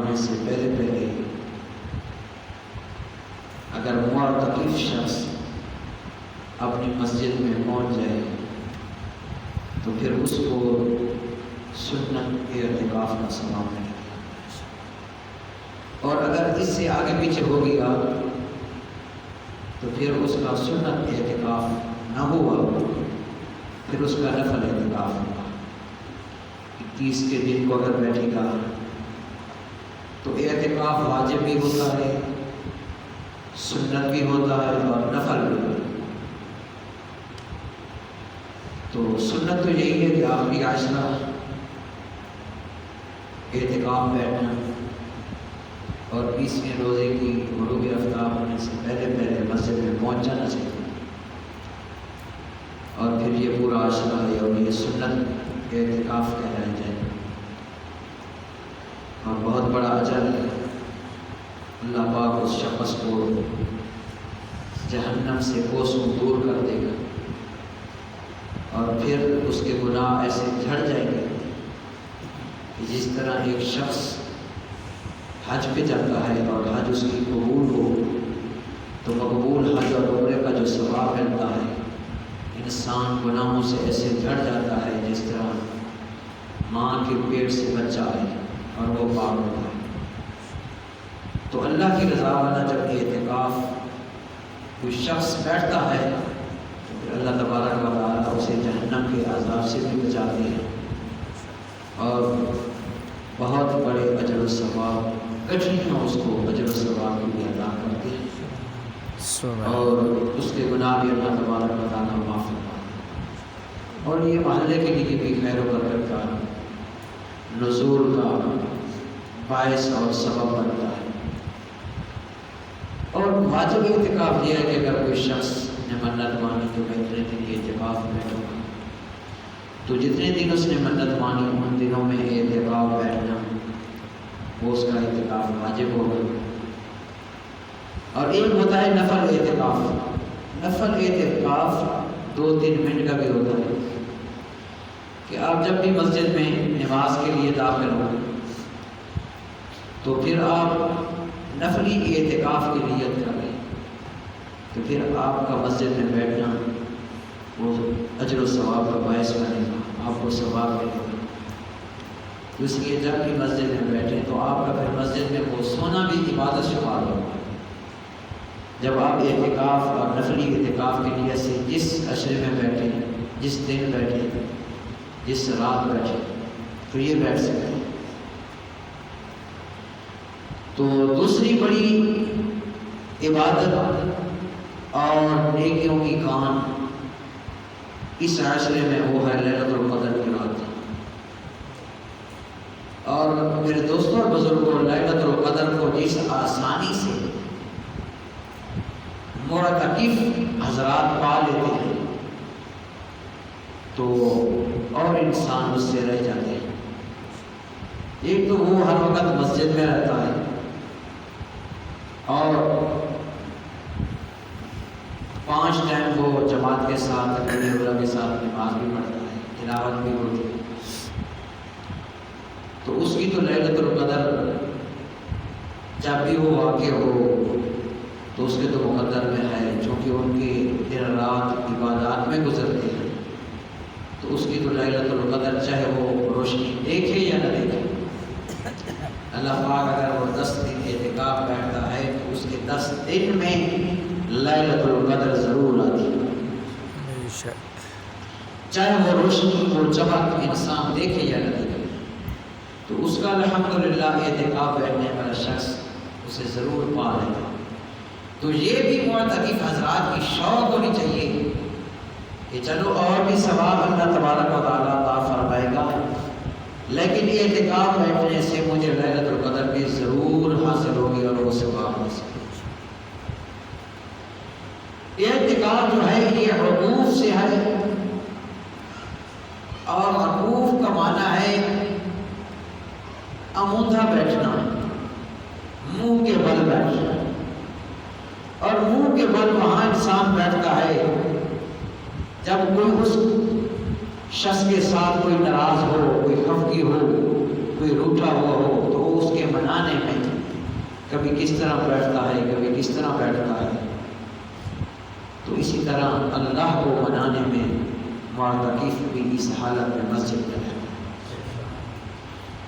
ہونے سے پہلے اگر معتکف شخص اپنی مسجد میں پہنچ جائے تو پھر اس کو سنت کے اعتکاف کا ثواب ملے گا، اور اگر اس سے آگے پیچھے ہو گیا تو پھر اس کا سنت اعتکاف نہ ہوا، پھر اس کا نفل اعتکاف ہوگا۔ 21 کے دن کو اگر بیٹھے گا تو اعتکاف واجب بھی ہوتا ہے، سنت بھی ہوتا ہے اور نفل بھی ہوتا ہے۔ تو سنت تو یہی ہے کہ آخری عشرہ اعتکاف بیٹھنا اور 20ویں روزے کی غروب آفتاب ہونے سے پہلے مسجد میں پہنچ جانا چاہیے، اور پھر یہ پورا عشرہ ہے اور یہ سنت اعتکاف کہلایا جائے، اور بہت بڑا اجر ہے۔ اللہ پاک اس شخص کو جہنم سے کوسوں دور کر دے گا، اور پھر اس کے گناہ ایسے جھڑ جائیں گے کہ جس طرح ایک شخص حج پہ جاتا ہے اور حج اس کی قبول ہو تو مقبول حج اور عمرے کا جو ثواب ملتا ہے، انسان گناہوں سے ایسے جھڑ جاتا ہے جس طرح ماں کے پیٹ سے بچہ آئے اور وہ پاک ہوتا ہے۔ تو اللہ کی رضا والا جب اعتکاف کوئی شخص بیٹھتا ہے تو پھر اللہ تبارک و تعالیٰ اسے جہنم کے عذاب سے بھی بچاتے ہیں، اور بہت بڑے اجر و ثواب کٹھنیوں اس کو اجر و ثواب کے لیے عطا کرتے ہیں، اور اس کے گناہ بھی اللہ تبارک و تعالیٰ معاف کرتا ہے، اور یہ محلے کے لیے بھی خیر و برکت کا نزول کا باعث اور سبب بنتا ہے۔ اور واجب اعتکاف یہ ہے کہ اگر کوئی شخص نے منت مانی تو میں اتنے دن اعتکاف بیٹھوں گا، تو جتنے دن اس نے منت مانی ان دنوں میں اعتکاف بیٹھنا وہ اس کا اعتکاف واجب ہوگا۔ اور ایک ہوتا ہے نفل اعتکاف۔ نفل اعتکاف 2-3 منٹ کا بھی ہوتا ہے کہ آپ جب بھی مسجد میں نماز کے لیے داخل ہوں تو پھر آپ نفلی اعتکاف کی نیت کر لیں، تو پھر آپ کا مسجد میں بیٹھنا وہ اجر و ثواب کا باعث بنے گا، آپ کو ثواب ملے گا۔ اس لیے جب بھی مسجد میں بیٹھیں تو آپ کا پھر مسجد میں وہ سونا بھی عبادت شمار ہوگا۔ جب آپ اعتکاف اور نفلی اعتکاف کی نیت سے جس عشرے میں بیٹھیں، جس دن بیٹھیں، جس رات بیٹھیں، تو یہ بیٹھ سکتے ہیں۔ تو دوسری بڑی عبادت اور نیکیوں کی کام اس عشرے میں وہ ہے لیلۃ القدر کی رات۔ اور میرے دوستوں اور بزرگوں، لیلۃ القدر کو جس آسانی سے معتکف حضرات پا لیتے ہیں تو اور انسان اس سے رہ جاتے ہیں۔ ایک تو وہ ہر وقت مسجد میں رہتا ہے اور 5 ٹائم وہ جماعت کے ساتھ اپنے علماء کے ساتھ نماز بھی پڑھتا ہے، تلاوت بھی ہوتی ہے، تو اس کی تو لیلۃ القدر جب بھی وہ واقع ہو تو اس کے تو مقدر میں ہے، چونکہ ان کے دن رات عبادات میں گزرتے ہیں، تو اس کی تو لیلۃ القدر چاہے وہ روشنی دیکھے یا نہ دیکھے، اللہ پاک اگر وہ 10 دن اعتکاف بیٹھتا ہے تو اس کے 10 دن میں لیلۃ القدر ضرور آتی ہے، چاہے وہ روشنی وہ چمک انسان دیکھے یا نہ دیکھے، تو اس کا الحمدللہ اعتکاف بیٹھنے والا شخص اسے ضرور پا لے گا۔ تو یہ بھی معتکف حضرات کی شوق ہونی چاہیے کہ چلو اور بھی ثواب اللہ تبارک و تعالیٰ عطا فرمائے گا، لیکن یہ اعتکاف بیٹھنے سے مجھے لیلۃ القدر بھی ضرور حاصل ہوگی اور وہ ثواب حاصل ہوگی۔ اعتکاف جو ہے یہ عقوف سے ہے، اور عقوف کا معنی ہے اموندھا بیٹھنا، منہ کے بل بیٹھنا، اور منہ کے بل وہاں انسان بیٹھتا ہے جب کوئی اس شخص کے ساتھ کوئی ناراض ہو، کوئی خفگی ہو، کوئی روٹھا ہوا ہو، تو وہ اس کے منانے کبھی کس طرح بیٹھتا ہے، کبھی کس طرح بیٹھتا ہے. تو اسی طرح اللہ کو منانے میں معتکف بھی اس حالت میں مسجد میں ہے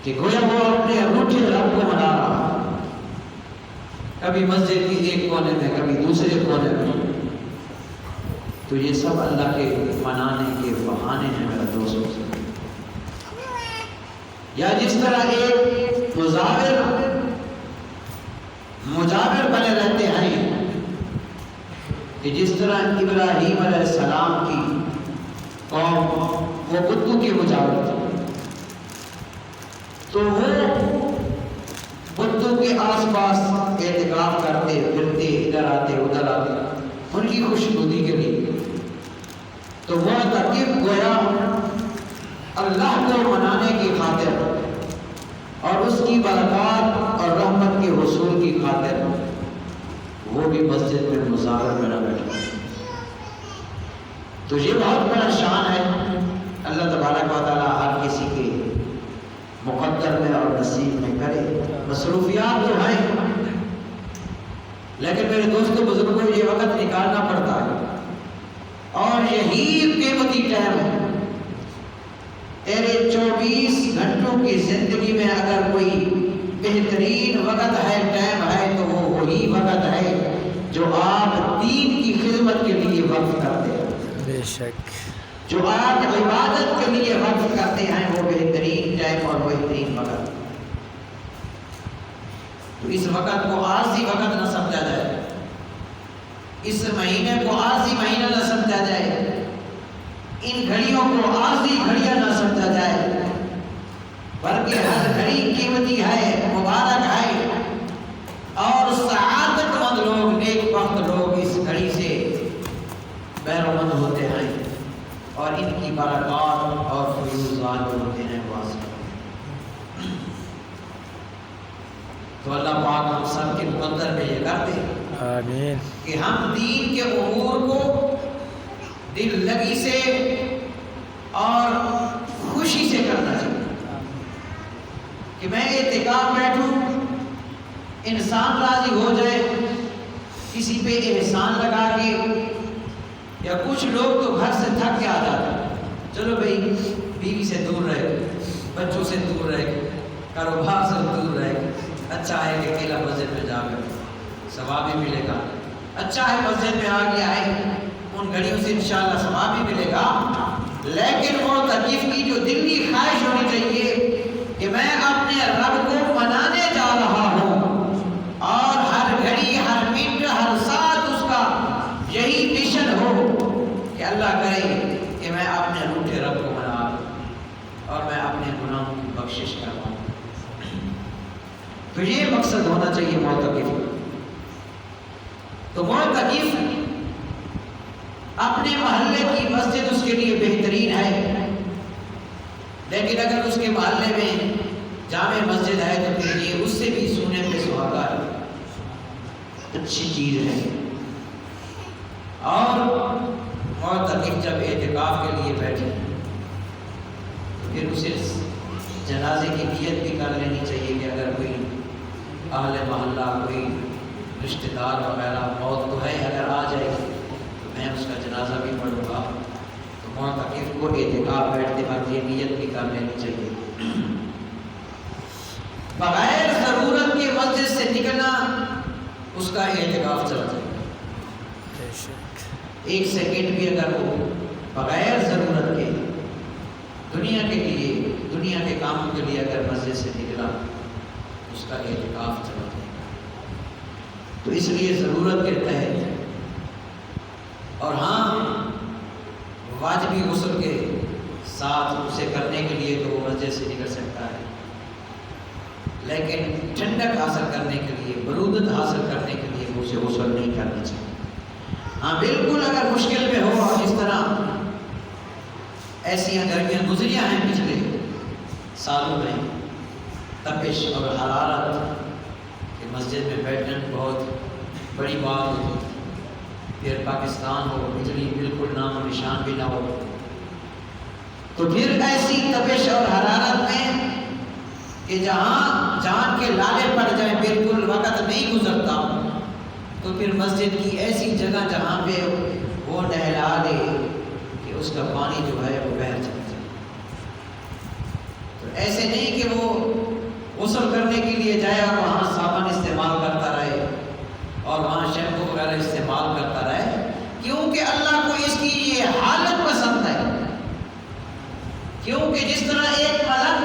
کہ گویا وہ اپنے روٹھے رب کو منا رہا ہے، کبھی مسجد کی ایک کونے میں، کبھی دوسرے کونے میں. تو یہ سب اللہ کے منانے کے بہانے ہیں میرا دوست. یا جس طرح ایک مجاور بنے رہتے ہیں کہ جس طرح ابراہیم علیہ السلام کی قوم وہ بتوں کے مجاور تھے، تو وہ بتوں کے آس پاس اعتکاف کرتے پھرتے، ادھر آتے ادھر آتے ان کی خوشنودی کے لیے. تو معتکف گویا اللہ کو منانے کی خاطر اور اس کی برکات اور رحمت کے حصول کی خاطر وہ بھی مسجد میں مزاحم میں نہ بیٹھے. تو یہ بہت بڑا شان ہے. اللہ تبارک و تعالیٰ ہر کسی کے مقدر میں اور نصیب میں کرے. مصروفیات تو ہیں، لیکن میرے دوستوں بزرگوں یہ وقت نکالنا پڑتا ہے، اور یہی قیمتی ٹائم ہے. تیرے 24 گھنٹوں کی زندگی میں اگر کوئی بہترین وقت ہے، ٹائم ہے، تو وہ وہی وقت ہے جو آپ دین کی خدمت کے لیے وقف کرتے ہیں. بے شک جو آپ عبادت کے لیے وقف کرتے ہیں وہ بہترین ٹائم اور بہترین وقت. تو اس وقت کو عارضی وقت نہ سمجھا جائے، اس مہینے کو عارضی مہینہ نہ سمجھا جائے، ان گھڑیوں کو عارضی گھڑیاں نہ سمجھا جائے، بلکہ ہر گھڑی قیمتی ہے، مبارک ہے. اور سعادت مند لوگ، نیک بخت لوگ اس گھڑی سے بہرمند ہوتے ہیں اور ان کی برکات اور فیوزات ہوتے ہیں واسطے. تو اللہ پاک ہم سب کے مقدر میں یہ کرتے ہیں آمین کہ ہم دین کے امور کو دل لگی سے اور خوشی سے کرنا چاہیے. کہ میں اعتکاف بیٹھوں، انسان راضی ہو جائے، کسی پہ احسان لگا کے، یا کچھ لوگ تو گھر سے تھک کے آ جاتے ہیں، چلو بھائی بیوی سے دور رہے، بچوں سے دور رہے، کاروبار سے دور رہے، اچھا ہے کہ اکیلا مسجد میں جا کر ثواب بھی ملے گا. اچھا ہے مسجد میں آ گیا ہے، ان گھڑیوں سے انشاءاللہ ثواب بھی ملے گا. لیکن معتکف کی جو دل کی خواہش ہونی چاہیے کہ میں اپنے رب کو منانے جا رہا ہوں، اور ہر گھڑی، ہر منٹ، ہر ساتھ اس کا یہی مشن ہو کہ اللہ کرے کہ میں اپنے روٹھے رب کو منا لوں اور میں اپنے گناہوں کی بخشش کرواؤں. تو یہ مقصد ہونا چاہیے معتکف. تو معتکف اپنے محلے کی مسجد اس کے لیے بہترین ہے، لیکن اگر اس کے محلے میں جامع مسجد ہے تو پھر یہ اس سے بھی سونے پہ سہاگا ہے، اچھی چیز ہے. اور معتکف جب اعتکاف کے لیے بیٹھے تو پھر اسے جنازے کی نیت بھی کر لینی چاہیے کہ اگر کوئی اہل محلہ، کوئی رشتہ دار وغیرہ موت تو ہے اگر آ جائے تو میں اس کا جنازہ بھی پڑھوں گا. تو معتکف کو اعتکاف بیٹھتے وقت یہ نیت بھی کر لینی چاہیے. بغیر ضرورت کے مسجد سے نکلنا اس کا اعتکاف چلا جائے. ایک سیکنڈ بھی اگر وہ بغیر ضرورت کے دنیا کے لیے، دنیا کے کاموں کے لیے اگر مسجد سے نکلا اس کا اعتکاف چلا جائے. تو اس لیے ضرورت کے تحت، اور ہاں واجبی غسل کے ساتھ اسے کرنے کے لیے تو وہ مسجد سے نکل سکتا ہے، لیکن ٹھنڈک حاصل کرنے کے لیے، برودت حاصل کرنے کے لیے اسے غسل نہیں کرنا چاہیے. ہاں بالکل اگر مشکل میں ہو، اور اس طرح ایسی گرمیاں گزریاں ہیں پچھلے سالوں میں، تپش اور حرارت کہ مسجد میں بیٹھنا بہت بڑی بات ہوتی، پھر پاکستان ہو، بجلی بالکل نام و نشان بھی نہ ہو، تو پھر ایسی تپش اور حرارت میں کہ جہاں جان کے لالے پڑ جائیں بالکل وقت نہیں گزرتا تو پھر مسجد کی ایسی جگہ جہاں پہ وہ نہلا دے کہ اس کا پانی جو ہے وہ بہہ جائے۔ تو ایسے نہیں کہ وہ غسل کرنے کے لیے جائے اور وہاں صابن استعمال کرتا رہے اور وہاں شیمپو وغیرہ استعمال کرتا رہے، کیونکہ اللہ کو اس کی یہ حالت پسند ہے۔ کیونکہ جس طرح ایک ملک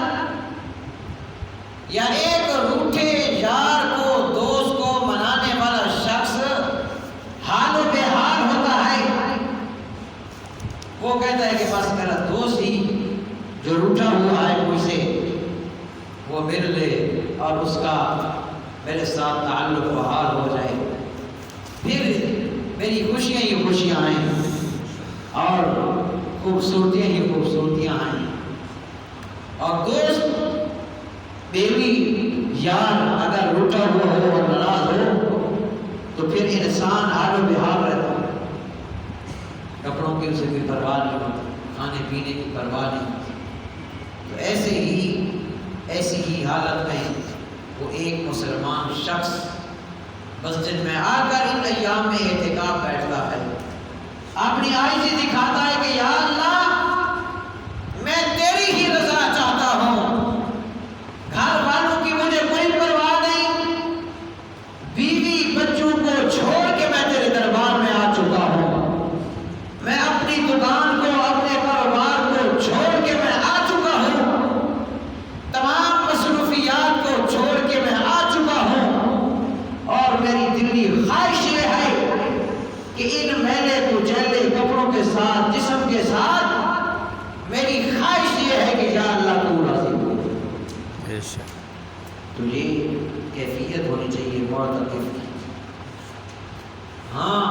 یا ایک روٹھے یار کو، دوست کو منانے والا شخص حال و بے حال ہوتا ہے، وہ کہتا ہے کہ بس میرا دوست ہی جو روٹھا ہوا ہے مجھ سے وہ مل لے اور اس کا میرے ساتھ تعلق بحال ہو جائے، پھر میری خوشیاں ہی خوشیاں ہیں اور خوبصورتیاں ہی خوبصورتیاں ہیں۔ اور دوست، بیوی، یار اگر روٹا ہوا ہو اور ناراض ہو تو پھر انسان حال و بحال رہتا ہے، کپڑوں کی اسے کوئی پرواہ نہیں ہوتی، کھانے پینے کی پرواہ نہیں ہوتی۔ تو ایسی ہی حالت میں وہ ایک مسلمان شخص مسجد میں آ کر ان ایام میں اعتکاف بیٹھتا ہے، اپنی عاجزی دکھاتا ہے کہ یا اللہ میں تیری ہی رضا چاہتا ہوں، گھر والوں کی مجھے کوئی پرواہ نہیں، بیوی بچوں کو چھوڑ کے میں تیرے دربار میں آ چکا ہوں، میں اپنی دکان کو، اپنے کاروبار کو چھوڑ کے میں آ چکا ہوں، تمام مصروفیات کو چھوڑ کے میں آ چکا ہوں، اور میری دلی خواہش یہ ہے کہ ان میلے کچیلے کپڑوں کے ساتھ، جسم کے ساتھ میری خواہش یہ ہے کہ یا اللہ تو راضی ہو۔ تو یہ کیفیت ہونی چاہیے معتکف کی۔ ہاں،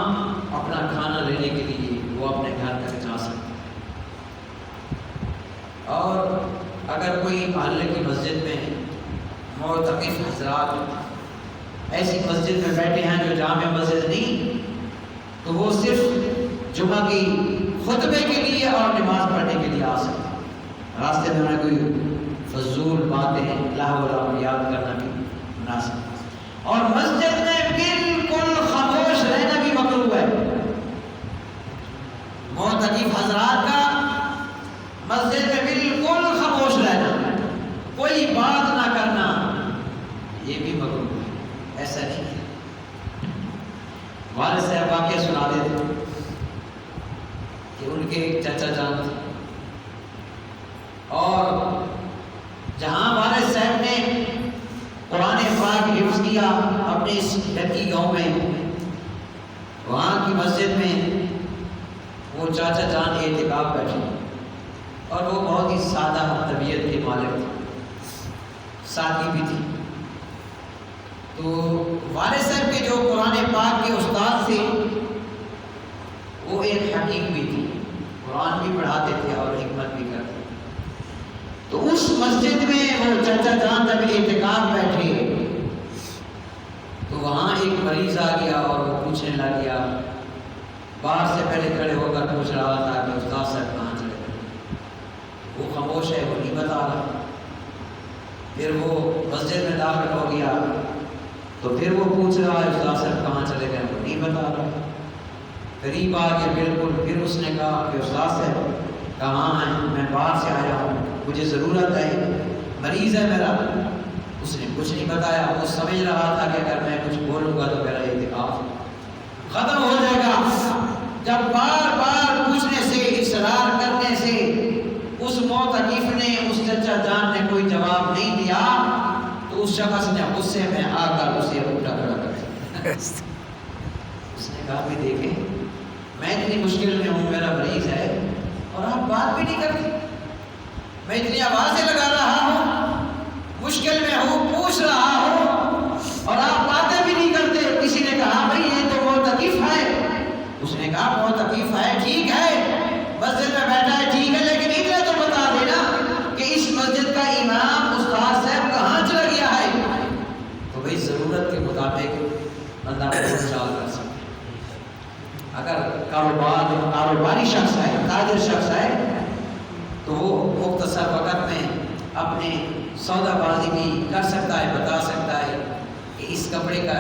اپنا کھانا لینے کے لیے وہ اپنے گھر تک جا سکتا، اور اگر کوئی محلے کی مسجد میں معتکف حضرات ایسی مسجد میں بیٹھے ہیں جو جامع مسجد نہیں، تو وہ صرف جمعہ کی خطبے کے لیے اور نماز پڑھنے کے لیے آ سکتے ہیں، راستے میں انہیں کوئی فضول باتیں لا و یاد کرنا بھی مناسب، اور مسجد میں بالکل خاموش رہنا بھی مکروہ ہے۔ معتکف حضرات کا مسجد میں بالکل خاموش رہنا، کوئی بات نہ کرنا، یہ بھی مکروہ ہے، ایسا نہیں ہے۔ والد صاحب واقعہ سنا دیتے کہ ان کے ایک چچا جان تھے، اور جہاں والد صاحب نے قرآن پاک حفظ کیا اپنے اس لڑکی گاؤں میں، وہاں کی مسجد میں وہ چاچا جان اعتکاف بیٹھے، اور وہ بہت ہی سادہ طبیعت کے مالک تھے، سادگی بھی تھی۔ تو والد صاحب کے جو قرآن پاک کے استاد تھے وہ ایک حکیم بھی تھی، قرآن بھی پڑھاتے تھے اور حکمت بھی کرتے تھے۔ تو اس مسجد میں وہ چچا جان جب اعتکاف بیٹھے تو وہاں ایک مریض آ گیا اور وہ پوچھنے لگ گیا، باہر سے پہلے کھڑے ہو کر پوچھ رہا تھا کہ استاد صاحب کہاں چلے گئے، وہ خاموش ہے، وہ نہیں بتا رہا۔ پھر وہ مسجد میں داخل ہو گیا تو پھر وہ پوچھ رہا ہے استاد صاحب کہاں چلے گئے، وہ نہیں بتا رہا۔ قریب آ کے بالکل پھر اس نے کہا کہ استاد صاحب کہاں ہیں، میں باہر سے آیا ہوں، مجھے ضرورت ہے، مریض ہے میرا۔ اس نے کچھ نہیں بتایا، وہ سمجھ رہا تھا کہ اگر میں کچھ بولوں گا تو میرا اعتکاف ختم ہو جائے گا۔ جب بار بار پوچھنے سے، اصرار کرنے سے اس معتکف نے، اس چچا جان نے کوئی جواب نہیں دیا تو اس شخص نے غصے میں آ کر اسے اٹھا کھڑا کر دیا۔ اس نے کہا بھی دیکھیں، میں اتنی مشکل میں ہوں، میرا مریض ہے اور آپ بات بھی نہیں کرتے، میں اتنی آوازیں لگا رہا ہوں، مشکل میں ہوں، پوچھ رہا ہوں اور آپ باتیں بھی نہیں کرتے۔ کسی نے کہا بھائی یہ تو معتکف ہے، اس نے کہا معتکف ہے ٹھیک ہے، مسجد میں بیٹھا ہے ٹھیک ہے، لیکن اتنا تو بتا دینا کہ اس مسجد کا امام استاد صاحب کہاں چلا گیا ہے، تو بھائی ضرورت کے مطابق بندہ چال کر سکتا۔ اگر کاروباری شخص ہے، تاجر شخص ہے، تو وہ مختصر وقت میں اپنے سودا بازی بھی کر سکتا ہے، بتا سکتا ہے کہ اس کپڑے کپڑے کا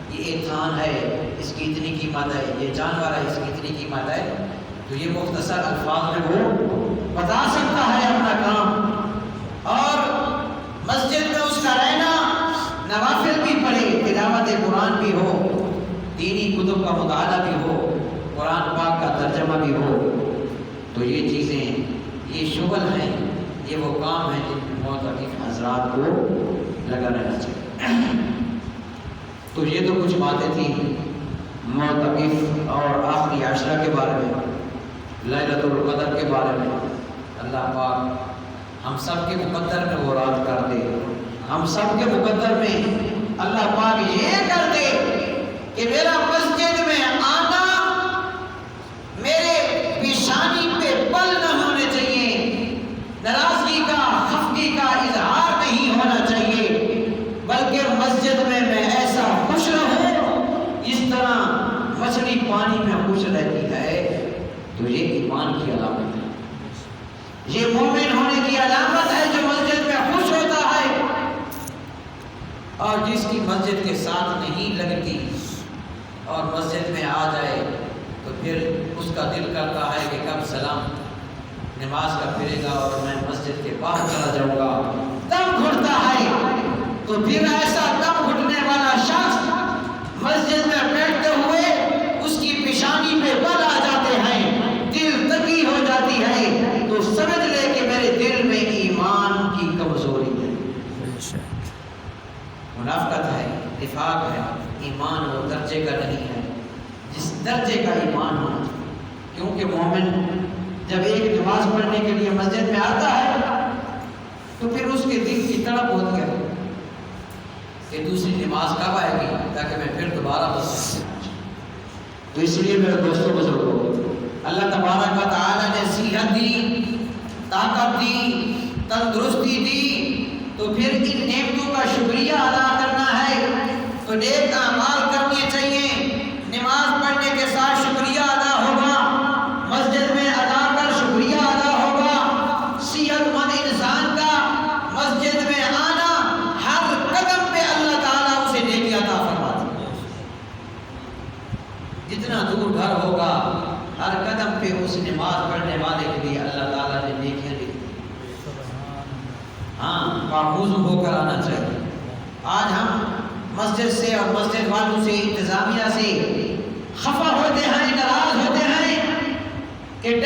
یہ ایک تھان ہے، اس کی اتنی قیمت ہے، یہ جانور ہے، اس کی اتنی قیمت ہے، تو یہ مختصر الفاظ میں وہ بتا سکتا ہے اپنا کام۔ اور مسجد میں اس کا رہنا، نوافل بھی پڑھے، تلاوت قرآن بھی ہو، دینی کتب کا مطالعہ بھی ہو، قرآن پاک کا ترجمہ بھی ہو، تو یہ چیزیں، یہ شغل ہیں، یہ وہ کام ہیں جن میں معتکف حضرات کو لگا رہنا چاہیے۔ تو یہ تو کچھ باتیں تھیں معتکف اور آخری عشرہ کے بارے میں، لیلۃ القدر کے بارے میں۔ اللہ پاک ہم سب کے مقدر میں وہ رات کر دے، ہم سب کے مقدر میں اللہ پاک یہ کر دے کہ میرا مسجد میں آنا میرے پیشانی پہ پل نہ ہونے چاہیے، ناراضگی کا، خفگی کا اظہار نہیں ہونا چاہیے، بلکہ مسجد میں ایسا خوش رہوں جس طرح مچھلی پانی میں خوش رہتی ہے۔ تو یہ ایمان کی علامت ہے، یہ مومن ہونے کی علامت ہے جو مسجد میں خوش ہوتا ہے۔ اور جس کی مسجد کے ساتھ نہیں لگتی اور مسجد میں آ جائے تو پھر اس کا دل کرتا ہے کہ کب سلام نماز کا پھرے گا اور میں مسجد کے باہر چلا جاؤں گا، دم گھٹتا ہے۔ تو پھر ایسا دم گھٹنے والا شخص مسجد میں بیٹھتے ہوئے اس کی پیشانی پہ بل آ جاتے ہیں، دل تنگی ہو جاتی ہے، تو سمجھ لے کہ میرے دل میں ایمان کی کمزوری ہے، منافقت ہے، نفاق ہے۔ ایمان وہ درجے کا نہیں ہے جس درجے کا ایمان ہونا چاہیے، کیونکہ مومن جب ایک نماز پڑھنے کے لیے مسجد میں آتا ہے تو پھر اس کے دل کی تڑپ ہوتی ہے کہ دوسری نماز کب آئے گی تاکہ میں پھر دوبارہ مسجد میں آؤں۔ تو اس لیے میرے دوستوں بزرگوں، اللہ تبارک و تعالی نے صحت دی، طاقت دی، تندرستی دی، تو پھر ان نعمتوں کا شکریہ ادا کرنا ہے، تو نیک اعمال کرنے چاہیے۔ نماز پڑھنے کے ساتھ شکریہ ادا ہوگا، مسجد میں ادا کر شکریہ ادا ہوگا۔ صحت مند انسان کا مسجد میں آنا، ہر قدم پہ اللہ تعالیٰ اسے نیکی عطا فرماتا ہے۔ جتنا دور گھر ہوگا، ہر قدم پہ اس نماز پڑھنے والے کے لیے اللہ تعالیٰ نے نیکیاں دی۔ ہاں، محفوظ ہو کر آنا چاہیے۔ آج ہم مسجد سے اور مسجد والوں سے، انتظامیہ سے خفا ہوتے ہیں، ناراض ہوتے ہیں۔